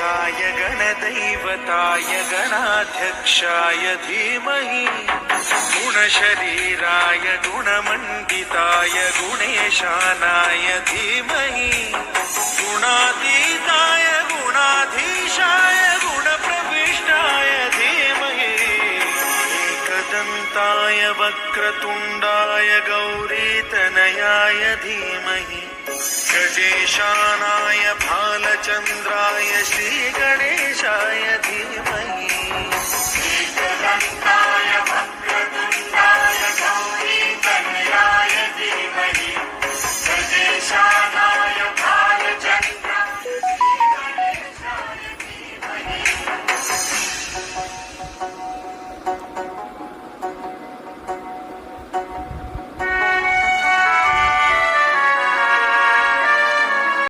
गणाध्यक्षाय गणदैवताय गणाध्यक्षाय धीमहि गुणशरीराय गुणमण्डिताय गुणेशानाय धीमहि गुणातीताय गुणाधीशाय गुणप्रविष्टाय धीमहि एकदन्ताय वक्रतुण्डाय गौरीतनयाय धीमहि गजेशानाय भालचन्द्राय श्रीगणेशाय धीमहि